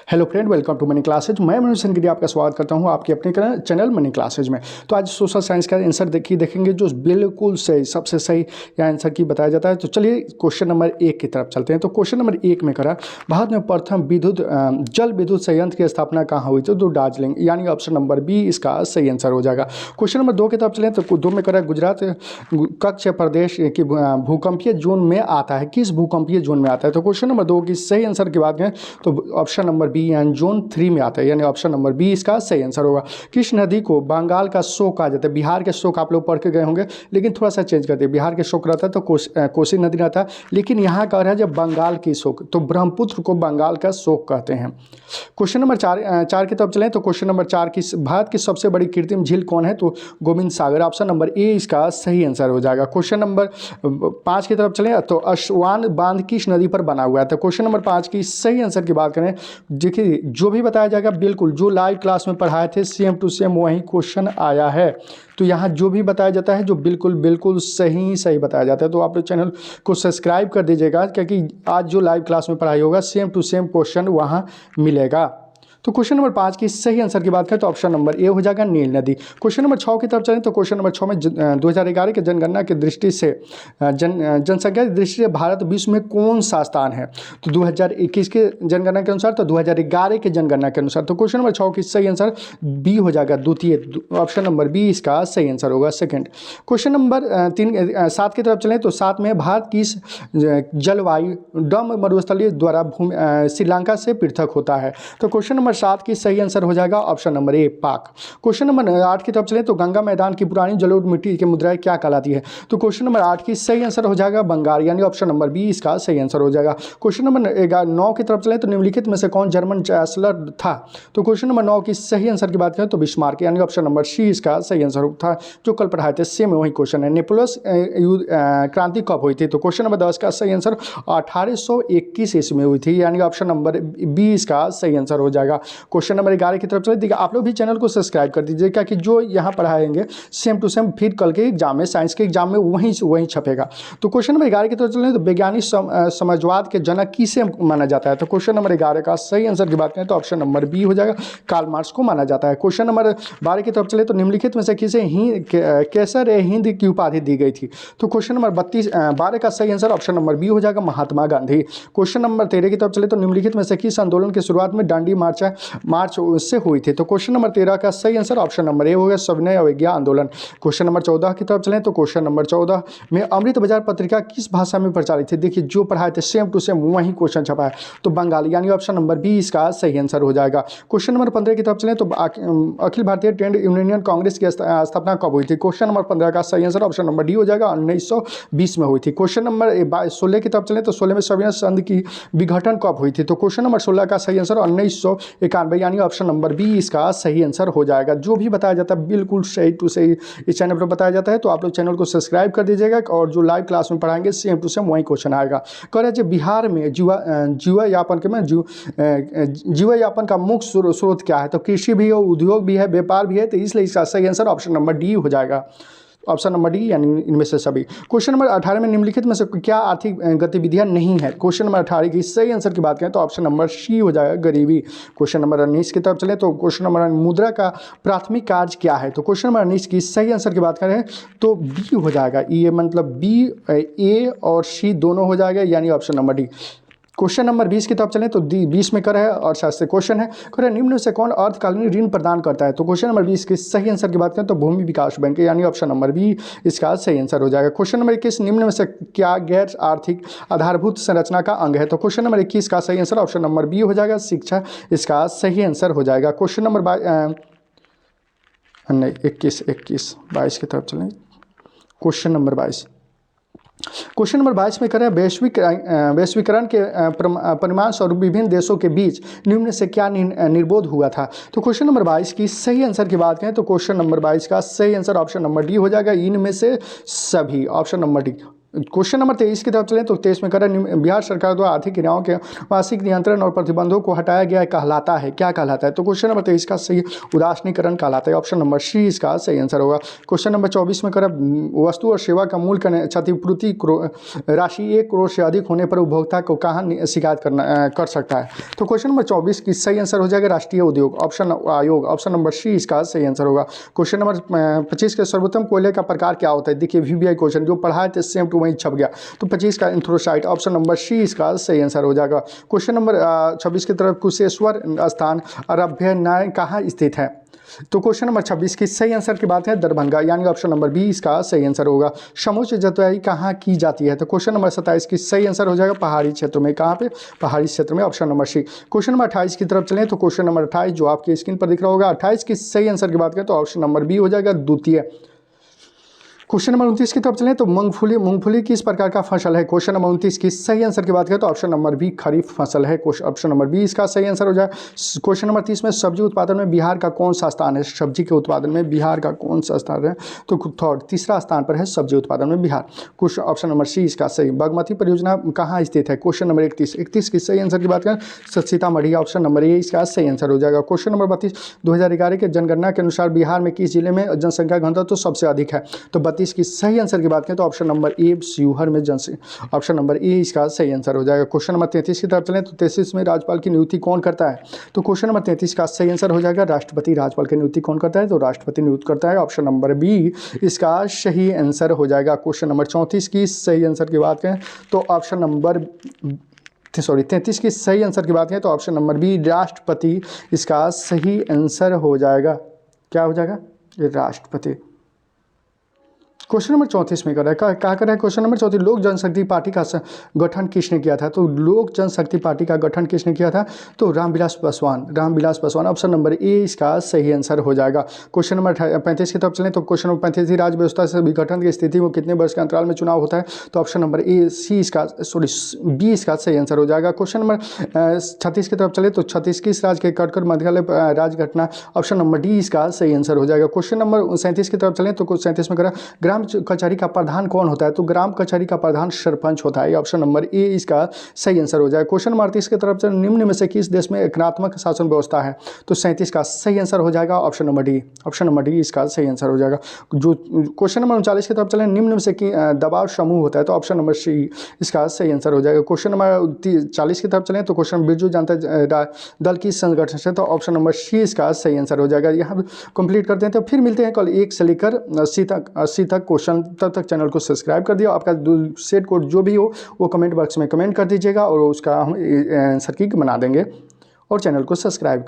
Hello friend, welcome to money classes. मैं मनोज गिरी आपका स्वागत करता हूं आपके अपने चैनल मनी क्लासेज में। तो आज सोशल साइंस का आंसर देखेंगे जो बिल्कुल सही, सबसे सही आंसर की बताया जाता है। तो चलिए क्वेश्चन नंबर 1 की तरफ चलते हैं। तो क्वेश्चन नंबर 1 में करा भारत में प्रथम जल विद्युत संयंत्र की स्थापना कहाँ हुई? तो दार्जिलिंग, यानी ऑप्शन नंबर बी इसका सही आंसर हो जाएगा। क्वेश्चन नंबर 2 की तरफ चलें तो 2 में करा गुजरात कच्छ प्रदेश की भूकंपीय जोन में आता है। किस भूकंपीय जोन में आता है? तो क्वेश्चन नंबर 2 की सही आंसर की बात करें तो ऑप्शन नंबर बी यानी जोन 3 में आता है, यानी ऑप्शन नंबर बी इसका सही आंसर होगा। किस नदी को बंगाल का शोक कहा जाता है? बिहार के शोक आप लोग पढ़ के गए होंगे, लेकिन थोड़ा सा चेंज करते हैं। बिहार के शोक रहता है तो कोसी नदी रहता है, लेकिन यहाँ कह रहा है जब बंगाल की शोक, तो ब्रह्मपुत्र को बंगाल का शोक कहते हैं। क्वेश्चन नंबर 4 की तरफ चलें तो क्वेश्चन नंबर 4 की भारत की सबसे बड़ी कृत्रिम झील कौन है? तो गोविंद सागर, ऑप्शन नंबर ए इसका सही आंसर हो जाएगा। क्वेश्चन नंबर 5 की तरफ चलें तो असवान बांध किस नदी पर बना हुआ है? तो क्वेश्चन नंबर 5 की सही आंसर की बात करें, देखिए जो भी बताया जाएगा बिल्कुल जो लाइव क्लास में पढ़ाए थे सेम टू सेम वही क्वेश्चन आया है। तो यहाँ जो भी बताया जाता है जो बिल्कुल सही बताया जाता है। तो आप लोग चैनल को सब्सक्राइब कर दीजिएगा, क्योंकि आज जो लाइव क्लास में पढ़ाई होगा सेम टू सेम क्वेश्चन वहाँ मिलेगा। तो क्वेश्चन नंबर 5 की सही आंसर की बात करें तो ऑप्शन नंबर ए हो जाएगा, नील नदी। क्वेश्चन नंबर 6 की तरफ चलें तो क्वेश्चन नंबर 6 में 2011 के जनगणना की दृष्टि से जनसंख्या की दृष्टि से भारत विश्व में कौन सा स्थान है? तो 2021 के जनगणना के अनुसार, तो 2011 के जनगणना के अनुसार। तो क्वेश्चन नंबर 6 की सही आंसर बी हो जाएगा, द्वितीय, ऑप्शन नंबर बी इसका सही आंसर होगा, सेकेंड। क्वेश्चन नंबर 7 की तरफ चलें तो 7 में भारत किस जलवायु डम मरुस्थलीय द्वारा श्रीलंका से पृथक होता है? तो क्वेश्चन नंबर 7 की सही आंसर हो जाएगा ऑप्शन नंबर ए, पाक। क्वेश्चन नंबर 8 की तरफ चलें तो गंगा मैदान की पुरानी जलोढ़ मिट्टी की मुद्राएं क्या कहलाती है? तो क्वेश्चन नंबर 8 की सही आंसर हो जाएगा बंगाल, यानी ऑप्शन नंबर बी इसका सही आंसर हो जाएगा। क्वेश्चन नंबर 9 की तरफ चलें तो निम्नलिखित में से कौन जर्मन चांसलर था? तो क्वेश्चन नंबर 9 की सही आंसर की बात करें तो बिस्मार्क, यानी ऑप्शन नंबर सी इसका सही आंसर था। जो कल पढ़ाए थे सेम वही क्वेश्चन है। नेपोलियन क्रांति कब हुई थी? तो क्वेश्चन नंबर 10 का सही आंसर 1821 ईस्वी में हुई थी, यानी ऑप्शन नंबर बी इसका सही आंसर हो जाएगा। क्वेश्चन नंबर 11 की तरफ चले, देखिए आप लोग भी चैनल को सब्सक्राइब कर दीजिए, क्या कि जो यहाँ पढ़ाएंगे सेम टू सेम फिर कल के एग्जाम में, साइंस के एग्जाम में वहीं छपेगा। तो क्वेश्चन नंबर 11 की तरफ चले तो वैज्ञानिक समाजवाद के जनक किसे माना जाता है? तो क्वेश्चन नंबर 11 का सही आंसर की बात करें तो ऑप्शन नंबर बी हो जाएगा, कार्ल मार्क्स को माना जाता है। क्वेश्चन नंबर 12 की तरफ चले तो निम्नलिखित में से किसे केसर ए हिंद की उपाधि दी गई थी? तो क्वेश्चन नंबर 12 का सही आंसर ऑप्शन नंबर बी हो जाएगा, महात्मा गांधी। क्वेश्चन नंबर 13 की तरफ चले तो निम्नलिखित में से किस आंदोलन की शुरुआत में दांडी मार्च से हुई थी? तो क्वेश्चन नंबर 13 का सही आंसर ऑप्शन नंबर ए हो गया, सविनय अवज्ञा आंदोलन। क्वेश्चन नंबर 14 की तरफ चलें तो क्वेश्चन नंबर 14 में अमृत बाजार पत्रिका किस भाषा में प्रचारित थी? देखिए जो पढ़ाए थे सेम टू सेम वही क्वेश्चन छपा है, तो बंगाली, यानी ऑप्शन नंबर बी इसका सही आंसर हो जाएगा। क्वेश्चन नंबर 15 की तरफ चलें तो अखिल भारतीय ट्रेड यूनियन कांग्रेस की स्थापना कब हुई थी? क्वेश्चन नंबर 15 का सही आंसर ऑप्शन नंबर डी हो जाएगा, 1920 में हुई थी। क्वेश्चन नंबर 16 की तरफ चलें तो 16 में सविनय संघ की विघटन कब हुई थी? तो क्वेश्चन नंबर 16 का सही आंसर 1991, यानी ऑप्शन नंबर बी इसका सही आंसर हो जाएगा। जो भी बताया जाता है बिल्कुल सही टू सही इस चैनल पर बताया जाता है, तो आप लोग चैनल को सब्सक्राइब कर दीजिएगा, और जो लाइव क्लास में पढ़ाएंगे सेम टू सेम वही क्वेश्चन आएगा। कह रहे हैं बिहार में जीवा यापन का मुख्य स्रोत क्या है? तो कृषि भी है, उद्योग भी है, व्यापार भी है, तो इसलिए इसका सही आंसर ऑप्शन नंबर डी हो जाएगा, ऑप्शन नंबर डी, यानी इनमें से सभी। क्वेश्चन नंबर 18 में निम्नलिखित में से क्या आर्थिक गतिविधियां नहीं है? क्वेश्चन नंबर 18 की सही आंसर की बात करें तो ऑप्शन नंबर सी हो जाएगा, गरीबी। क्वेश्चन नंबर 19 की तरफ चले तो क्वेश्चन नंबर मुद्रा का प्राथमिक कार्य क्या है? तो क्वेश्चन नंबर 19 की सही आंसर की बात करें तो बी हो जाएगा, ये मतलब बी, ए और सी दोनों हो जाएगा, यानी option number D. Question number 20 की तरफ चलें तो 20 में कर है और शास्त्र क्वेश्चन है, कर निम्न से कौन अर्थकालीन ऋण प्रदान करता है? तो क्वेश्चन नंबर 20 की सही आंसर की बात करें तो भूमि विकास बैंक, यानी ऑप्शन नंबर बी इसका सही आंसर हो जाएगा। क्वेश्चन नंबर 21 निम्न में से क्या गैर आर्थिक आधारभूत संरचना का अंग है? तो क्वेश्चन नंबर 21 का सही आंसर ऑप्शन नंबर बी हो जाएगा, शिक्षा इसका सही आंसर हो जाएगा। क्वेश्चन नंबर 22 की तरफ चलें, क्वेश्चन नंबर 22 में करें वैश्वीकरण के परिणाम स्वरूप विभिन्न देशों के बीच निम्न से क्या निर्बोध हुआ था? तो क्वेश्चन नंबर 22 की सही आंसर की बात करें तो क्वेश्चन नंबर 22 का सही आंसर ऑप्शन नंबर डी हो जाएगा, इनमें से सभी, option number D. Question number 23 की तरफ चलें तो 23 में करें बिहार सरकार द्वारा आर्थिक क्रियाओं के मासिक नियंत्रण और प्रतिबंधों को हटाया गया कहलाता है, क्या कहलाता है? तो क्वेश्चन नंबर 23 का सही उदासीनीकरण कहलाता है, ऑप्शन नंबर सी इसका सही आंसर होगा। क्वेश्चन नंबर 24 में करें वस्तु और सेवा का मूल्य का क्षतिपूर्ति राशि 1 करोड़ से अधिक होने पर उपभोक्ता को कहाँ शिकायत कर सकता है? तो क्वेश्चन नंबर 24 की सही आंसर हो जाएगा राष्ट्रीय उद्योग ऑप्शन आयोग, ऑप्शन नंबर सी इसका सही आंसर होगा। क्वेश्चन नंबर 25 के सर्वोत्तम कोयले का प्रकार क्या होता है? देखिए VVI क्वेश्चन जो पढ़ा है सेम टू वहीं छप गया। तो 25 का एंथ्रोसाइट, ऑप्शन नंबर सी इसका सही आंसर हो जाएगा। क्वेश्चन नंबर 26 की तरफ कुशेश्वर स्थान अभयारण्य कहाँ स्थित है? तो क्वेश्चन नंबर 26 की सही आंसर की बात है दरभंगा, यानी ऑप्शन नंबर बी इसका सही आंसर होगा। समूच जोताई कहाँ की जाती है? तो क्वेश्चन नंबर 27 की सही आंसर हो जाएगा पहाड़ी क्षेत्र में, कहाँ पे? पहाड़ी क्षेत्र में, option number C. Question number 28 की तरफ चलें तो क्वेश्चन नंबर 28 जो आपकी स्क्रीन पर दिख रहा होगा, 28 की सही आंसर की बात करें तो ऑप्शन नंबर बी हो जाएगा द्वितीय। क्वेश्चन नंबर 29 की तरफ चलें तो मूंगफली किस प्रकार का फसल है? क्वेश्चन नंबर 29 की सही आंसर की बात करें तो ऑप्शन नंबर बी खरीफ फसल है, ऑप्शन नंबर बी इसका सही आंसर हो जाए। क्वेश्चन नंबर 30 में सब्जी उत्पादन में बिहार का कौन सा स्थान है? सब्जी के उत्पादन में बिहार का कौन सा स्थान है? तो तीसरा स्थान पर है सब्जी उत्पादन में Bihar, question option number C इसका सही। बागमती परियोजना कहाँ स्थित है? क्वेश्चन नंबर 31 की सही आंसर की बात करें सीतामढ़ी, ऑप्शन नंबर ए इसका सही आंसर हो जाएगा। क्वेश्चन नंबर 32 2011 के जनगणना के अनुसार बिहार में किस जिले में जनसंख्या घनत्व तो सबसे अधिक है? तो 32 की सही आंसर की बात करें तो ऑप्शन नंबर ए शिवहर में ऑप्शन नंबर ए इसका सही आंसर हो जाएगा। क्वेश्चन नंबर 33 की तरफ चलें तो 33 में राज्यपाल की नियुक्ति कौन करता है? तो क्वेश्चन नंबर 33 का सही आंसर हो जाएगा राष्ट्रपति राज्यपाल की नियुक्ति कौन करता है? तो राष्ट्रपति नियुक्त करता है, ऑप्शन नंबर बी इसका सही आंसर हो जाएगा। क्वेश्चन नंबर 34 की सही आंसर की बात करें तो ऑप्शन नंबर 33 की सही आंसर की बात करें तो ऑप्शन नंबर बी राष्ट्रपति इसका सही आंसर हो जाएगा। क्या हो जाएगा? राष्ट्रपति। क्वेश्चन नंबर 34 में कर रहा है क्या कर रहा है? क्वेश्चन नंबर 34 लोक जनशक्ति पार्टी का गठन किसने किया था? तो लोक जनशक्ति पार्टी का गठन किसने किया था? तो Ramvilas Paswan, option number A इसका सही आंसर हो जाएगा। क्वेश्चन नंबर 35 की तरफ चलें तो क्वेश्चन नंबर 35 राज्य व्यवस्था से विघटन की स्थिति में कितने वर्ष के अंतराल में चुनाव होता है? तो ऑप्शन नंबर बी इसका सही आंसर हो जाएगा। क्वेश्चन नंबर 36 की तरफ चले तो 36 राज्य के कटकर मध्यकालीन राज्य घटना, ऑप्शन नंबर डी इसका सही आंसर हो जाएगा। क्वेश्चन नंबर 37 की तरफ चलें तो 37 में ग्राम कचहरी का प्रधान कौन होता है? तो ग्राम कचहरी का प्रधान सरपंच होता है, ऑप्शन नंबर ए इसका सही आंसर हो जाए। क्वेश्चन नंबर 38 की तरफ से निम्न में से किस देश में एकात्मक शासन व्यवस्था है? तो 37 का सही आंसर हो जाएगा ऑप्शन नंबर डी इसका सही आंसर हो जाएगा। जो क्वेश्चन नंबर 39 की तरफ चले निम्न में से दबाव समूह होता है? तो ऑप्शन नंबर सी इसका सही आंसर हो जाएगा। क्वेश्चन नंबर 40 की तरफ चलें तो क्वेश्चन बिरजू जनता दल की संगठन से, तो ऑप्शन नंबर सी इसका सही आंसर हो जाएगा। यहाँ कंप्लीट करते हैं तो फिर मिलते हैं कल 1 से लेकर 80 तक क्वेश्चन। तब तक चैनल को सब्सक्राइब कर दिया। आपका सेट कोड जो भी हो वो कमेंट बॉक्स में कमेंट कर दीजिएगा और उसका हम आंसर की बना देंगे और चैनल को सब्सक्राइब